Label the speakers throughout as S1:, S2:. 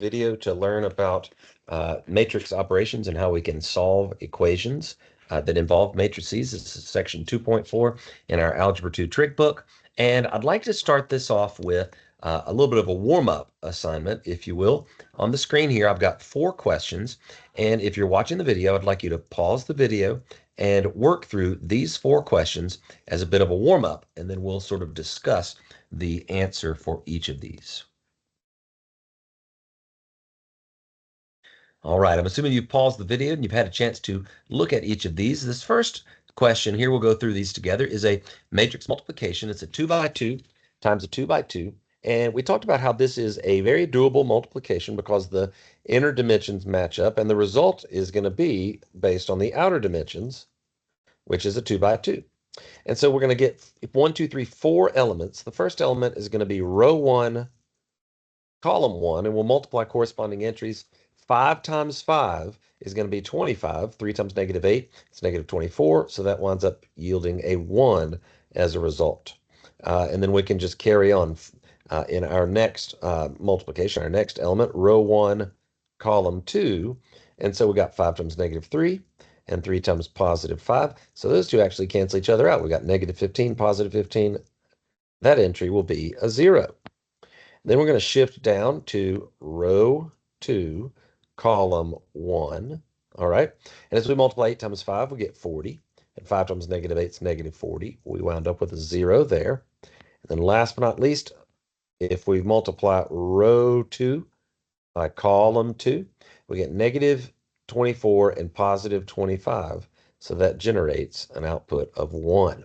S1: Video to learn about matrix operations and how we can solve equations that involve matrices. This is section 2.4 in our Algebra 2 trick book. And I'd like to start this off with a little bit of a warm-up assignment, if you will. On the screen here, I've got 4 questions. And if you're watching the video, I'd like you to pause the video and work through these 4 questions as a bit of a warm-up, and then we'll sort of discuss the answer for each of these. All right, I'm assuming you've paused the video and you've had a chance to look at each of these. This first question here, we'll go through these together, is a matrix multiplication. It's a 2 by 2 times a 2 by 2. And we talked about how this is a very doable multiplication because the inner dimensions match up, and the result is going to be based on the outer dimensions, which is a 2 by 2. And so we're going to get 1, 2, 3, 4 elements. The first element is going to be row 1, column 1, and we'll multiply corresponding entries. 5 times 5 is going to be 25. 3 times -8 is -24. So that winds up yielding a 1 as a result. And then we can just carry on in our next multiplication, our next element, row 1, column 2. And so we got 5 times -3 and 3 times +5. So those two actually cancel each other out. We got -15, +15. That entry will be a 0. Then we're going to shift down to row 2, column 1. All right. And as we multiply 8 times 5, we get 40. And 5 times -8 is -40. We wound up with a 0 there. And then last but not least, if we multiply row 2 by column 2, we get -24 and +25. So that generates an output of 1.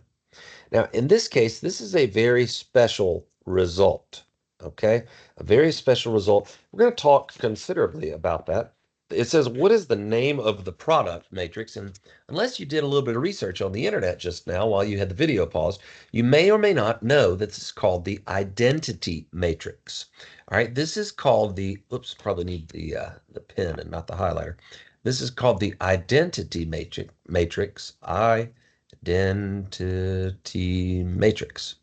S1: Now, in this case, this is a very special result. Okay, a very special result. We're going to talk considerably about that. It says, what is the name of the product matrix? And unless you did a little bit of research on the internet just now while you had the video paused, you may or may not know that this is called the identity matrix. All right, this is called the, oops, probably need the pen and not the highlighter. This is called the identity matrix, identity matrix.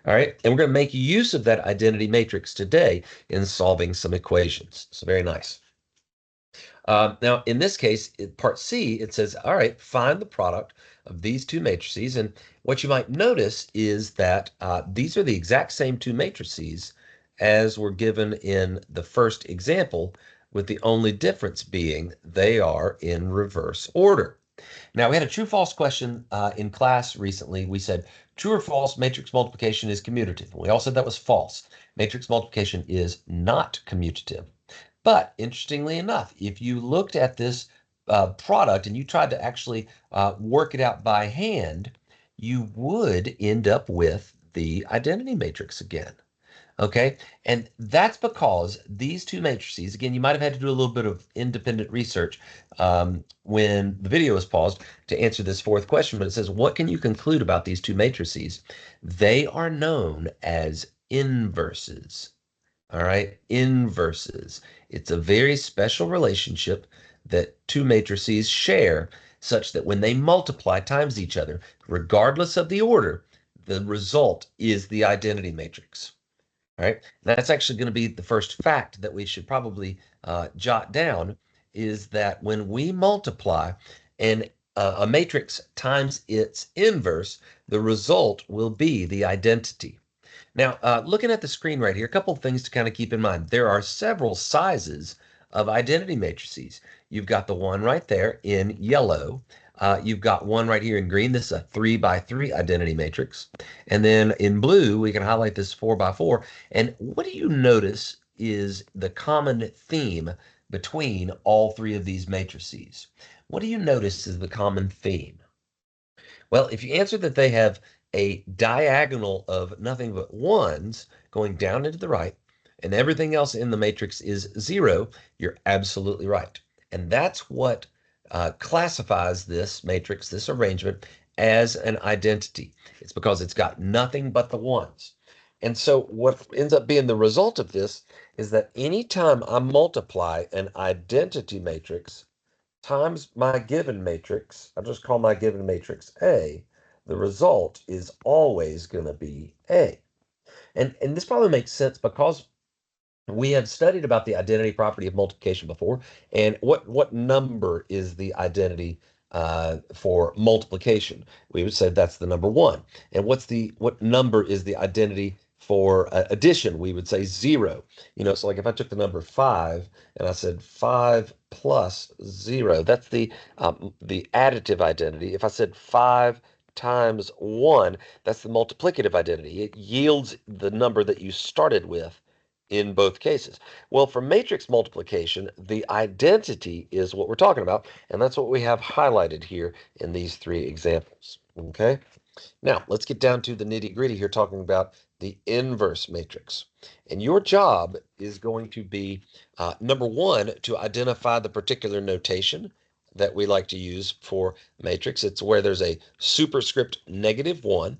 S1: All right, and we're going to make use of that identity matrix today in solving some equations. So very nice. Now, in this case, in part C, it says, all right, find the product of these two matrices. And what you might notice is that these are the exact same two matrices as were given in the first example, with the only difference being they are in reverse order. Now, we had a true-false question in class recently. We said, true or false, matrix multiplication is commutative. We all said that was false. Matrix multiplication is not commutative. But interestingly enough, if you looked at this product and you tried to actually work it out by hand, you would end up with the identity matrix again. Okay, and that's because these two matrices, again, you might have had to do a little bit of independent research when the video was paused to answer this fourth question, but it says, what can you conclude about these two matrices? They are known as inverses. All right, inverses. It's a very special relationship that two matrices share, such that when they multiply times each other, regardless of the order, the result is the identity matrix. All right, that's actually going to be the first fact that we should probably jot down, is that when we multiply a matrix times its inverse, the result will be the identity. Now, looking at the screen right here, a couple of things to kind of keep in mind. There are several sizes of identity matrices. You've got the one right there in yellow. You've got one right here in green. This is a 3 by 3 identity matrix. And then in blue, we can highlight this 4 by 4. And what do you notice is the common theme between all three of these matrices? What do you notice is the common theme? Well, if you answer that they have a diagonal of nothing but ones going down into the right, and everything else in the matrix is 0, you're absolutely right. And that's what classifies this matrix, this arrangement, as an identity. It's because it's got nothing but the ones. And so what ends up being the result of this is that anytime I multiply an identity matrix times my given matrix, I'll just call my given matrix A, the result is always going to be A. And this probably makes sense because we have studied about the identity property of multiplication before, and what number is the identity for multiplication? We would say that's the number one. And what number is the identity for addition? We would say zero. So like if I took the number five and I said five plus zero, that's the additive identity. If I said five times one, that's the multiplicative identity. It yields the number that you started with in both cases. Well, for matrix multiplication, the identity is what we're talking about, and that's what we have highlighted here in these three examples. Okay, now let's get down to the nitty-gritty here, talking about the inverse matrix. And your job is going to be, number one, to identify the particular notation that we like to use for matrix. It's where there's a superscript -1.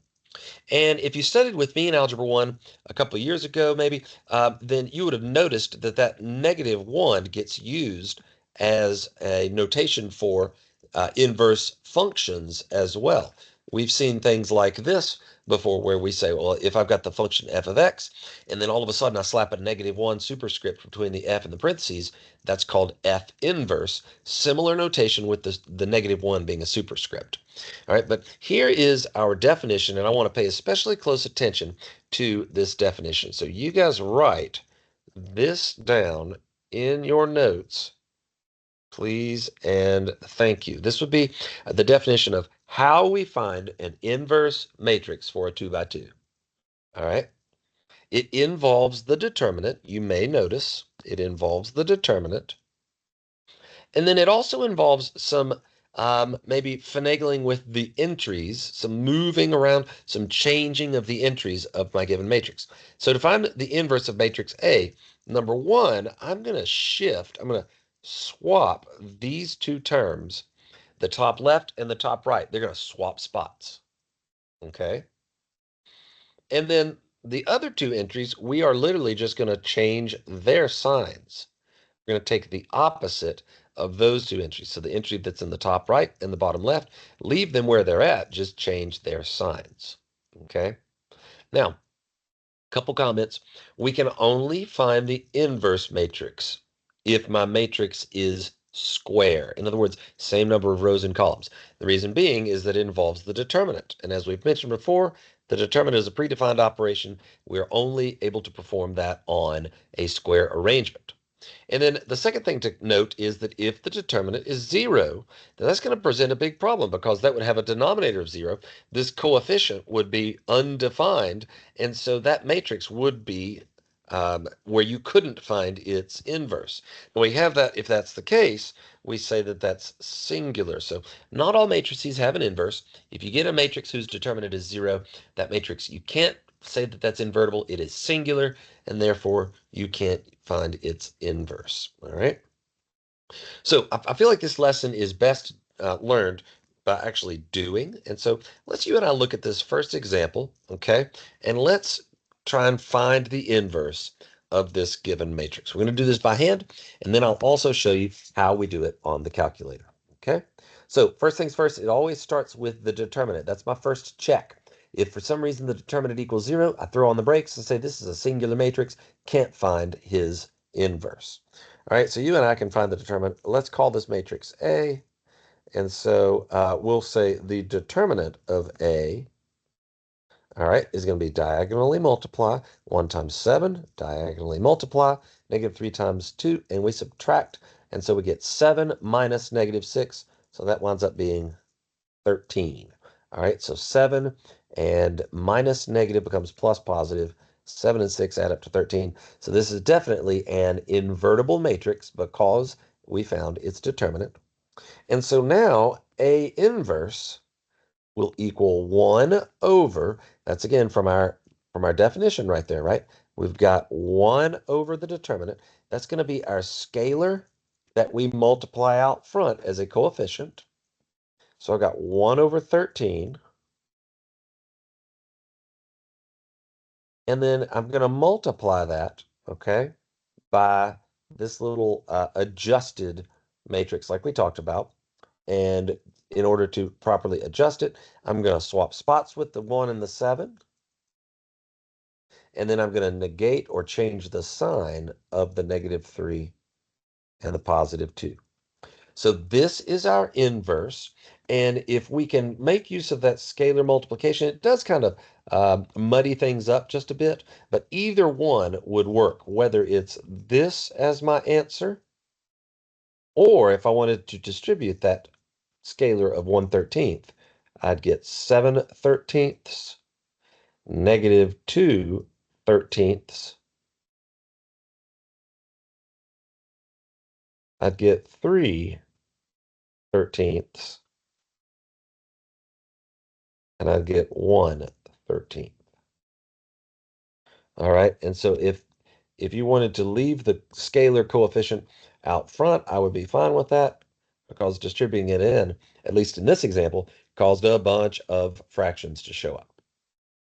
S1: And if you studied with me in Algebra 1 a couple of years ago, maybe, then you would have noticed that that -1 gets used as a notation for inverse functions as well. We've seen things like this before where we say, well, if I've got the function f of x, and then all of a sudden I slap a -1 superscript between the f and the parentheses, that's called f inverse. Similar notation with the -1 being a superscript. All right, but here is our definition, and I want to pay especially close attention to this definition. So you guys write this down in your notes, please, and thank you. This would be the definition of how we find an inverse matrix for a 2 by 2. All right, it involves the determinant. You may notice it involves the determinant. And then it also involves some maybe finagling with the entries, some moving around, some changing of the entries of my given matrix. So to find the inverse of matrix A, number one, I'm going to swap these two terms, the top left and the top right. They're going to swap spots. Okay. And then the other two entries, we are literally just going to change their signs. We're going to take the opposite of those two entries. So the entry that's in the top right and the bottom left, leave them where they're at, just change their signs. Okay. Now, a couple comments. We can only find the inverse matrix if my matrix is square. In other words, same number of rows and columns. The reason being is that it involves the determinant. And as we've mentioned before, the determinant is a predefined operation. We're only able to perform that on a square arrangement. And then the second thing to note is that if the determinant is zero, then that's going to present a big problem because that would have a denominator of zero. This coefficient would be undefined, and so that matrix would be where you couldn't find its inverse. Now we have that, if that's the case, we say that that's singular. So not all matrices have an inverse. If you get a matrix whose determinant is zero, that matrix, you can't say that that's invertible. It is singular, and therefore you can't find its inverse. All right. So I feel like this lesson is best learned by actually doing. And so let's you and I look at this first example, okay? And let's try and find the inverse of this given matrix. We're going to do this by hand, and then I'll also show you how we do it on the calculator, okay? So first things first, it always starts with the determinant. That's my first check. If for some reason the determinant equals zero, I throw on the brakes and say this is a singular matrix, can't find his inverse. All right, so you and I can find the determinant. Let's call this matrix A. And so we'll say the determinant of A, all right, is going to be diagonally multiply 1 times 7, diagonally multiply, -3 times 2, and we subtract. And so we get 7 minus -6. So that winds up being 13. All right, so 7 and minus negative becomes plus positive. 7 and 6 add up to 13. So this is definitely an invertible matrix because we found its determinant. And so now A inverse will equal 1 over, that's again from our definition right there, right? We've got 1 over the determinant. That's going to be our scalar that we multiply out front as a coefficient. So I got 1 over 13. And then I'm going to multiply that, okay, by this little adjusted matrix like we talked about. And in order to properly adjust it, I'm going to swap spots with the 1 and the 7. and then I'm going to negate or change the sign of the -3 and the +2. So this is our inverse. And if we can make use of that scalar multiplication, it does kind of muddy things up just a bit, but either one would work, whether it's this as my answer, or if I wanted to distribute that scalar of 1/13, I'd get 7/13, -2/13. I'd get 3/13, and I'd get 1/13. All right. And so if you wanted to leave the scalar coefficient out front, I would be fine with that because distributing it in, at least in this example, caused a bunch of fractions to show up.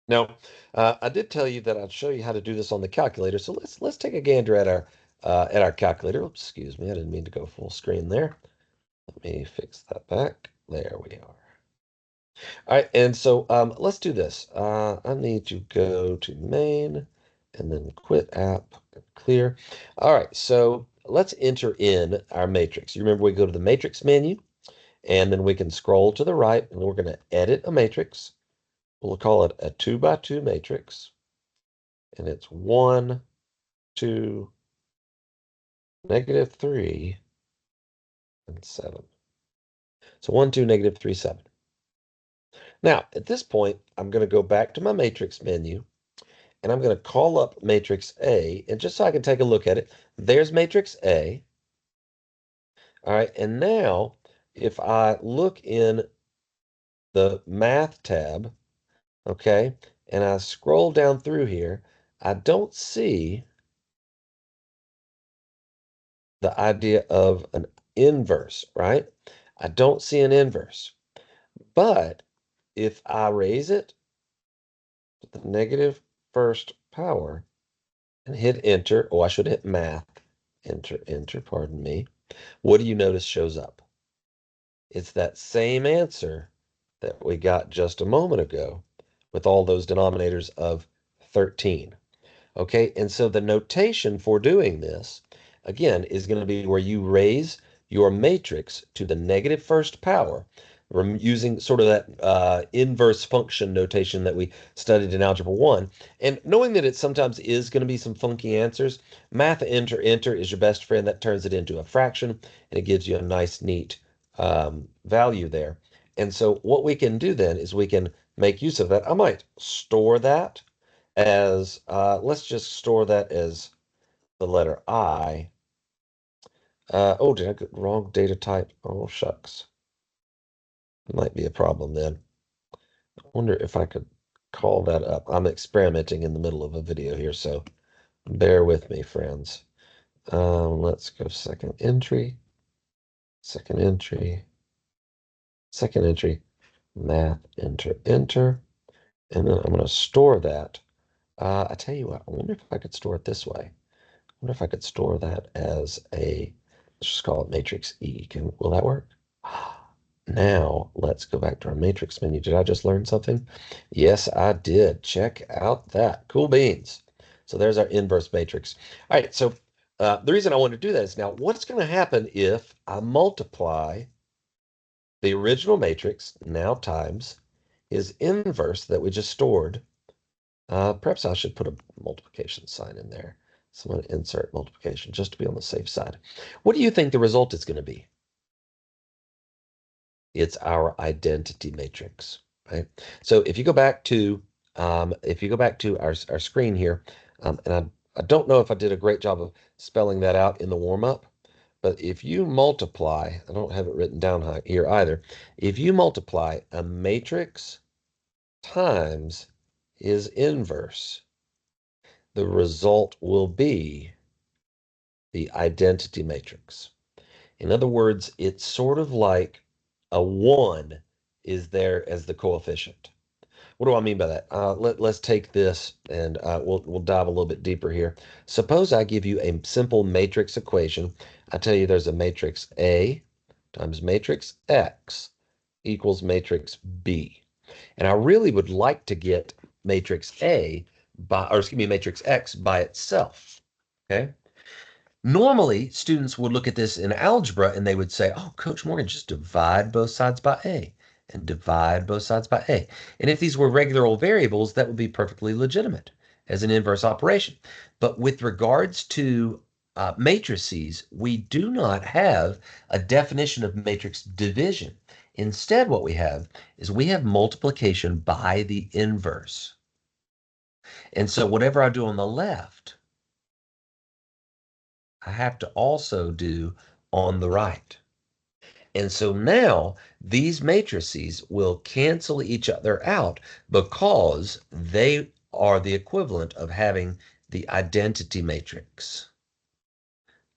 S1: Now, I did tell you that I'd show you how to do this on the calculator. So let's take a gander at our calculator. Oops, excuse me, I didn't mean to go full screen there. Let me fix that back. There we are. All right, and so let's do this. I need to go to main and then quit app, clear. All right, so let's enter in our matrix. You remember we go to the matrix menu, and then we can scroll to the right, and we're going to edit a matrix. We'll call it a 2x2 matrix, and it's 1, 2, -3, and 7. So 1, 2, -3, 7. Now, at this point, I'm going to go back to my matrix menu, and I'm going to call up matrix A, and just so I can take a look at it, there's matrix A. All right, and now if I look in the math tab, okay, and I scroll down through here, I don't see the idea of an inverse, right? I don't see an inverse. But if I raise it to the negative first power and hit enter, oh, I should hit math, enter, pardon me. What do you notice shows up? It's that same answer that we got just a moment ago with all those denominators of 13. Okay, and so the notation for doing this, again, is going to be where you raise your matrix to the negative first power. We're using sort of that inverse function notation that we studied in Algebra 1. And knowing that it sometimes is going to be some funky answers, math enter is your best friend. That turns it into a fraction, and it gives you a nice, neat value there. And so what we can do then is we can make use of that. I might store that as, let's just store that as the letter I. Oh, did I get wrong data type? Oh, shucks. Might be a problem then. I wonder if I could call that up. I'm experimenting in the middle of a video here, so bear with me, friends. Let's go second entry, second entry, second entry, math, enter, and then I'm going to store that. I tell you what, I wonder if I could store it this way. I wonder if I could store that as a, let's just call it matrix E. Will that work? Now let's go back to our matrix menu. Did I just learn something? Yes, I did. Check out that. Cool beans. So there's our inverse matrix. All right, so the reason I want to do that is now what's going to happen if I multiply the original matrix, now times his inverse that we just stored. Perhaps I should put a multiplication sign in there. So I'm going to insert multiplication just to be on the safe side. What do you think the result is going to be? It's our identity matrix, right? So if you go back to our screen here, and I don't know if I did a great job of spelling that out in the warm-up, but if you multiply, I don't have it written down here either. If you multiply a matrix times its inverse, the result will be the identity matrix. In other words, it's sort of like a 1 is there as the coefficient. What do I mean by that? Let's take this and we'll dive a little bit deeper here. Suppose I give you a simple matrix equation. I tell you there's a matrix A times matrix X equals matrix B. And I really would like to get matrix A matrix X by itself. Okay. Normally, students would look at this in algebra and they would say, oh, Coach Morgan, just divide both sides by A and divide both sides by A. And if these were regular old variables, that would be perfectly legitimate as an inverse operation. But with regards to matrices, we do not have a definition of matrix division. Instead, what we have is we have multiplication by the inverse. And so whatever I do on the left, I have to also do on the right. And so now these matrices will cancel each other out because they are the equivalent of having the identity matrix.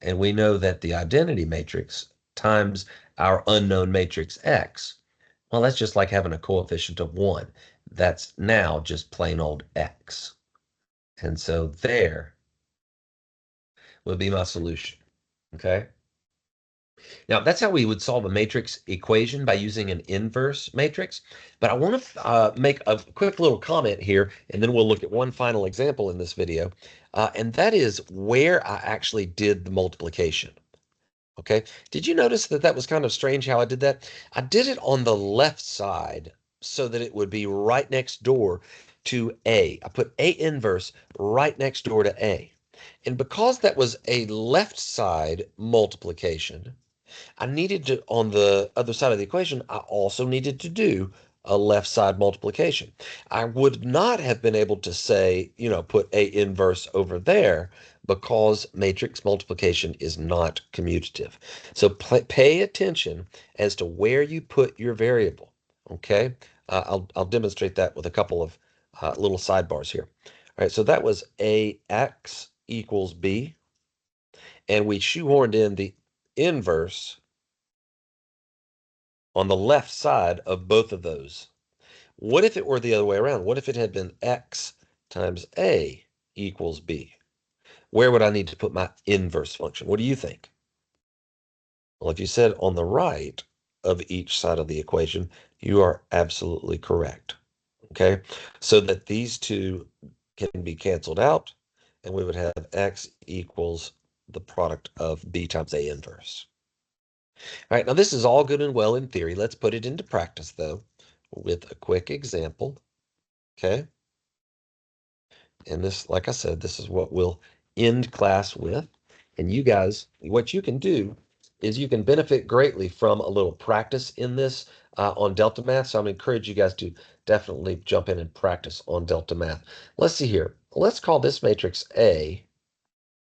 S1: And we know that the identity matrix times our unknown matrix X, well, that's just like having a coefficient of 1. That's now just plain old X. And so there would be my solution. Okay. Now, that's how we would solve a matrix equation by using an inverse matrix. But I want to make a quick little comment here, and then we'll look at one final example in this video. And that is where I actually did the multiplication. Okay. Did you notice that that was kind of strange how I did that? I did it on the left side so that it would be right next door to A. I put A inverse right next door to A. And because that was a left side multiplication, I needed to, on the other side of the equation, I also needed to do a left side multiplication. I would not have been able to say, put A inverse over there because matrix multiplication is not commutative. So pay attention as to where you put your variable. Okay, I'll demonstrate that with a couple of little sidebars here. All right, so that was AX equals B, and we shoehorned in the inverse on the left side of both of those. What if it were the other way around? What if it had been X times A equals B? Where would I need to put my inverse function? What do you think? Well, if you said on the right of each side of the equation, you are absolutely correct. Okay, so that these two can be canceled out, and we would have X equals the product of B times A inverse. All right, now this is all good and well in theory. Let's put it into practice, though, with a quick example. Okay, and this, like I said, this is what we'll end class with. And you guys, what you can do is you can benefit greatly from a little practice in this on Delta Math. So I'm going to encourage you guys to definitely jump in and practice on Delta Math. Let's see here. Let's call this matrix A,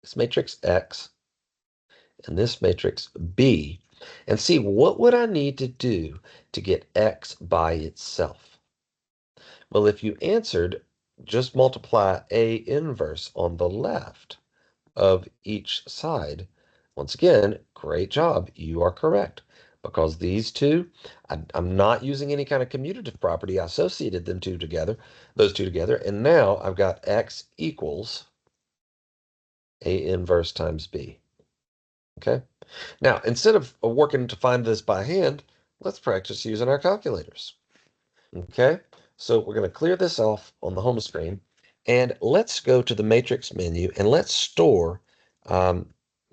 S1: this matrix X, and this matrix B, and see what would I need to do to get X by itself. Well, if you answered, just multiply A inverse on the left of each side. Once again, great job. You are correct. Because these two, I'm not using any kind of commutative property. I associated those two together, and now I've got X equals A inverse times B. Okay? Now, instead of working to find this by hand, let's practice using our calculators. Okay, so we're going to clear this off on the home screen, and let's go to the matrix menu and let's store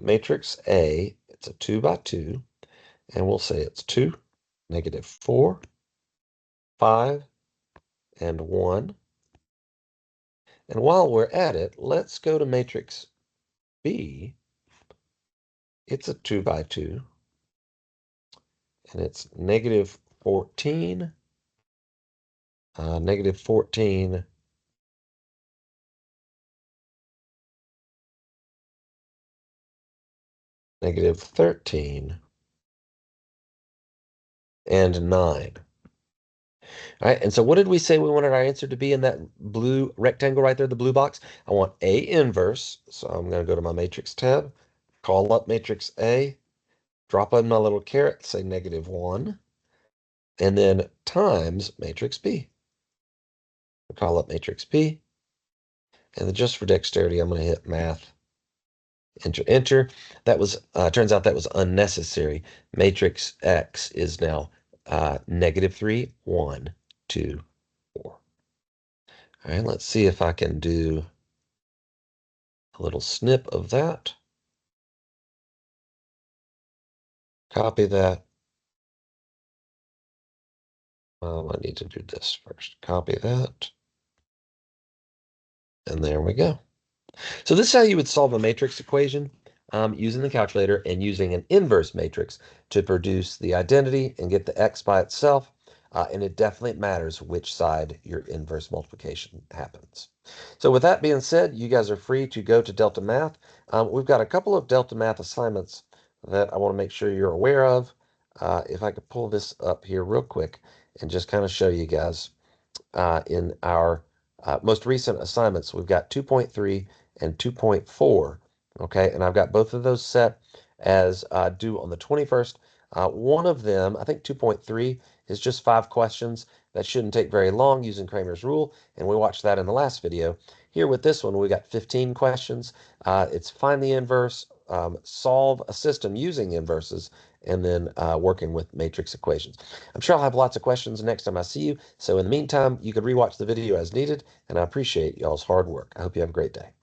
S1: matrix A. It's a 2 by 2, and we'll say it's 2, -4, 5, and 1. And while we're at it, let's go to matrix B. It's a 2 by 2, and it's -14, -14, -13, and 9. All right, and so what did we say we wanted our answer to be in that blue rectangle right there, the blue box? I want A inverse, so I'm going to go to my matrix tab, call up matrix A, drop in my little caret, say -1, and then times matrix B. Call up matrix B, and then just for dexterity, I'm going to hit math, enter, enter. That was, turns out that was unnecessary. Matrix X is now -3, 1, 2, 4. All All right, let's see if I can do a little snip of that. Copy that. I need to do this first. Copy that. And there we go. So this is how you would solve a matrix equation using the calculator and using an inverse matrix to produce the identity and get the x by itself. And it definitely matters which side your inverse multiplication happens. So with that being said, you guys are free to go to Delta Math. We've got a couple of Delta Math assignments that I want to make sure you're aware of. If I could pull this up here real quick and just kind of show you guys in our most recent assignments. We've got 2.3 and 2.4, okay? And I've got both of those set as due on the 21st. One of them, I think 2.3, is just 5 questions. That shouldn't take very long using Kramer's rule, and we watched that in the last video. Here with this one, we got 15 questions. It's find the inverse, solve a system using inverses, and then working with matrix equations. I'm sure I'll have lots of questions next time I see you. So in the meantime, you could rewatch the video as needed, and I appreciate y'all's hard work. I hope you have a great day.